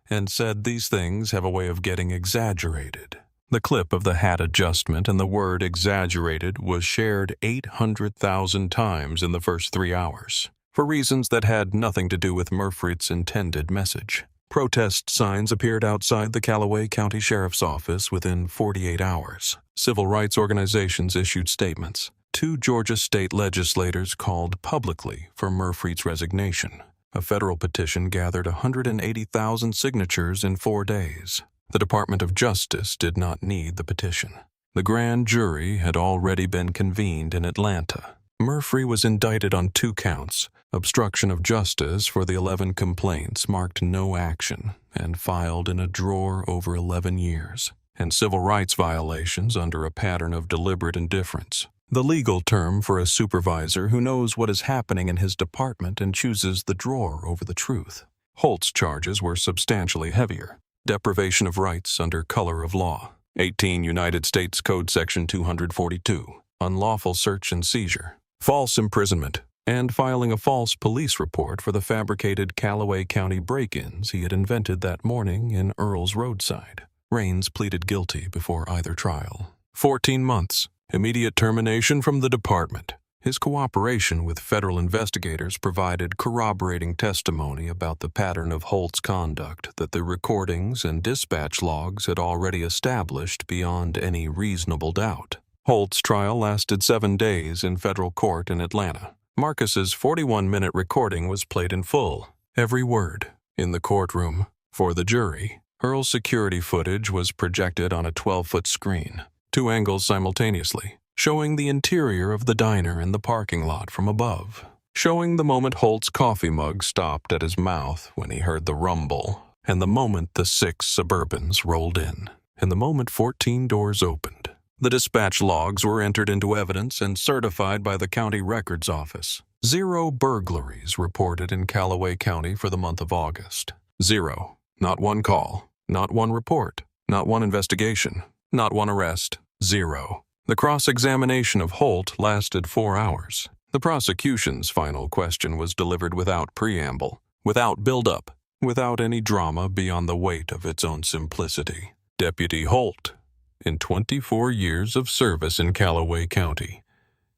and said these things have a way of getting exaggerated. The clip of the hat adjustment and the word exaggerated was shared 800,000 times in the first 3 hours, for reasons that had nothing to do with Murphy's intended message. Protest signs appeared outside the Callaway County Sheriff's Office within 48 hours. Civil rights organizations issued statements. 2 Georgia state legislators called publicly for Murphy's resignation. A federal petition gathered 180,000 signatures in 4 days. The Department of Justice did not need the petition. The grand jury had already been convened in Atlanta. Murphy was indicted on 2 counts. Obstruction of justice for the 11 complaints marked no action and filed in a drawer over 11 years, and civil rights violations under a pattern of deliberate indifference, the legal term for a supervisor who knows what is happening in his department and chooses the drawer over the truth. Holt's charges were substantially heavier. Deprivation of rights under color of law, 18 United States Code Section 242, unlawful search and seizure, false imprisonment, and filing a false police report for the fabricated Callaway County break-ins he had invented that morning in Earl's roadside. Raines pleaded guilty before either trial. 14 months, immediate termination from the department. His cooperation with federal investigators provided corroborating testimony about the pattern of Holt's conduct that the recordings and dispatch logs had already established beyond any reasonable doubt. Holt's trial lasted 7 days in federal court in Atlanta. Marcus's 41-minute recording was played in full, every word, in the courtroom. For the jury, Earl's security footage was projected on a 12-foot screen, 2 angles simultaneously, showing the interior of the diner in the parking lot from above, showing the moment Holt's coffee mug stopped at his mouth when he heard the rumble, and the moment the 6 Suburbans rolled in, and the moment 14 doors opened. The dispatch logs were entered into evidence and certified by the county records office. 0 burglaries reported in Callaway County for the month of August. 0. Not 1 call, not 1 report, not 1 investigation, not 1 arrest. 0. The cross-examination of Holt lasted 4 hours. The prosecution's final question was delivered without preamble, without build-up, without any drama beyond the weight of its own simplicity. Deputy Holt, in 24 years of service in Callaway County,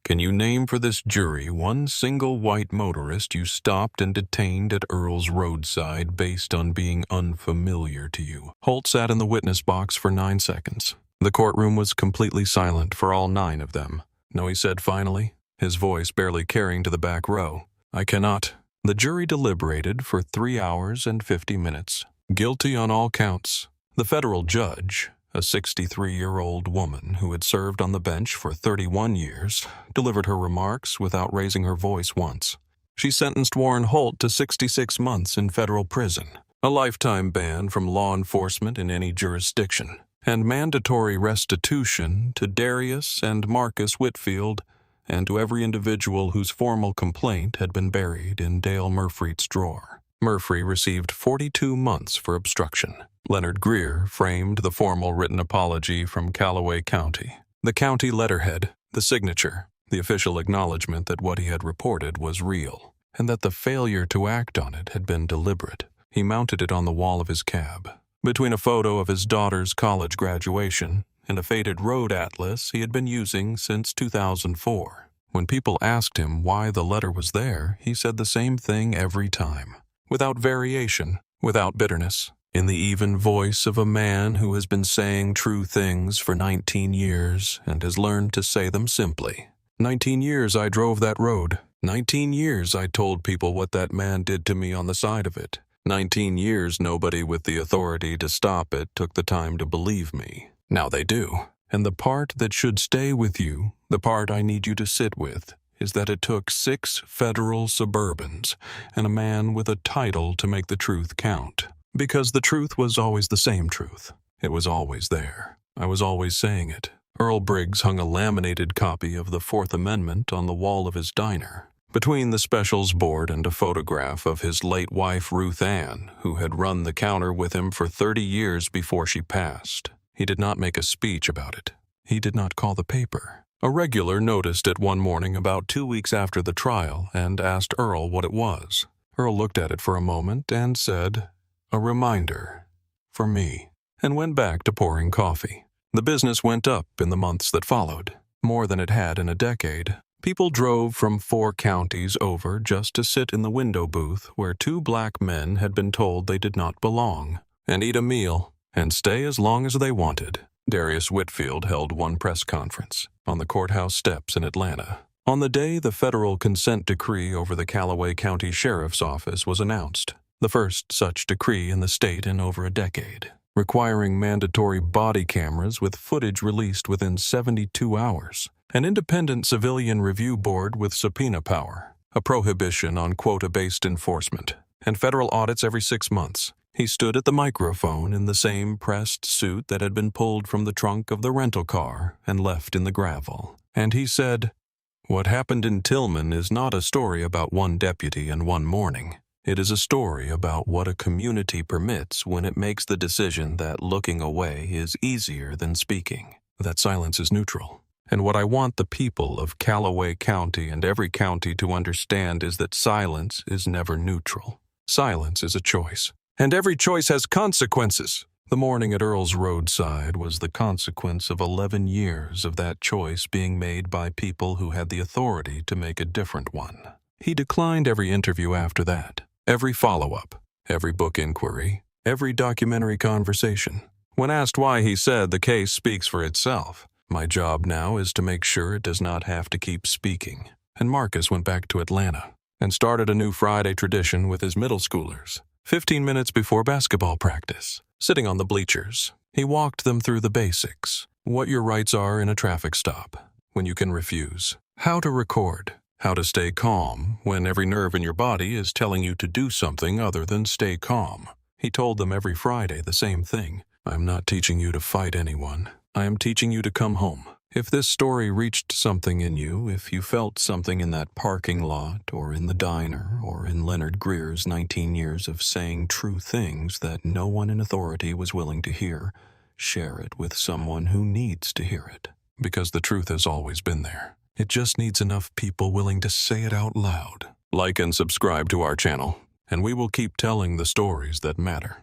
Can you name for this jury one single white motorist you stopped and detained at Earl's roadside based on being unfamiliar to you? Holt sat in the witness box for 9 seconds. The courtroom was completely silent for all 9 of them. No, he said finally, his voice barely carrying to the back row. I cannot. The jury deliberated for 3 hours and 50 minutes. Guilty on all counts. The federal judge, a 63-year-old woman who had served on the bench for 31 years, delivered her remarks without raising her voice once. She sentenced Warren Holt to 66 months in federal prison, a lifetime ban from law enforcement in any jurisdiction, and mandatory restitution to Darius and Marcus Whitfield and to every individual whose formal complaint had been buried in Dale Murfreet's drawer. Murfree received 42 months for obstruction. Leonard Greer framed the formal written apology from Callaway County. The county letterhead, the signature, the official acknowledgement that what he had reported was real, and that the failure to act on it had been deliberate. He mounted it on the wall of his cab. Between a photo of his daughter's college graduation and a faded road atlas he had been using since 2004. When people asked him why the letter was there, he said the same thing every time, without variation, without bitterness, in the even voice of a man who has been saying true things for 19 years and has learned to say them simply. 19 years I drove that road. 19 years I told people what that man did to me on the side of it. 19 years nobody with the authority to stop it took the time to believe me. Now they do. And the part that should stay with you, the part I need you to sit with, is that it took 6 federal Suburbans and a man with a title to make the truth count. Because the truth was always the same truth. It was always there. I was always saying it. Earl Briggs hung a laminated copy of the Fourth Amendment on the wall of his diner, between the specials board and a photograph of his late wife Ruth Ann, who had run the counter with him for 30 years before she passed. He did not make a speech about it. He did not call the paper. A regular noticed it one morning about 2 weeks after the trial and asked Earl what it was. Earl looked at it for a moment and said, "A reminder. For me," and went back to pouring coffee. The business went up in the months that followed, more than it had in a decade. People drove from 4 counties over just to sit in the window booth where 2 black men had been told they did not belong, and eat a meal, and stay as long as they wanted. Darius Whitfield held one press conference on the courthouse steps in Atlanta. On the day the federal consent decree over the Callaway County Sheriff's Office was announced, the first such decree in the state in over a decade, requiring mandatory body cameras with footage released within 72 hours, an independent civilian review board with subpoena power, a prohibition on quota-based enforcement, and federal audits every 6 months. He stood at the microphone in the same pressed suit that had been pulled from the trunk of the rental car and left in the gravel. And he said, "What happened in Tillman is not a story about one deputy and one morning. It is a story about what a community permits when it makes the decision that looking away is easier than speaking, that silence is neutral. And what I want the people of Callaway County and every county to understand is that silence is never neutral. Silence is a choice. And every choice has consequences." The morning at Earl's roadside was the consequence of 11 years of that choice being made by people who had the authority to make a different one. He declined every interview after that, every follow-up, every book inquiry, every documentary conversation. When asked why, he said, "The case speaks for itself. My job now is to make sure it does not have to keep speaking." And Marcus went back to Atlanta and started a new Friday tradition with his middle schoolers. 15 minutes before basketball practice, sitting on the bleachers, he walked them through the basics. What your rights are in a traffic stop, when you can refuse. How to record. How to stay calm when every nerve in your body is telling you to do something other than stay calm. He told them every Friday the same thing. "I'm not teaching you to fight anyone. I am teaching you to come home." If this story reached something in you, if you felt something in that parking lot or in the diner or in Leonard Greer's 19 years of saying true things that no one in authority was willing to hear, share it with someone who needs to hear it. Because the truth has always been there. It just needs enough people willing to say it out loud. Like and subscribe to our channel, and we will keep telling the stories that matter.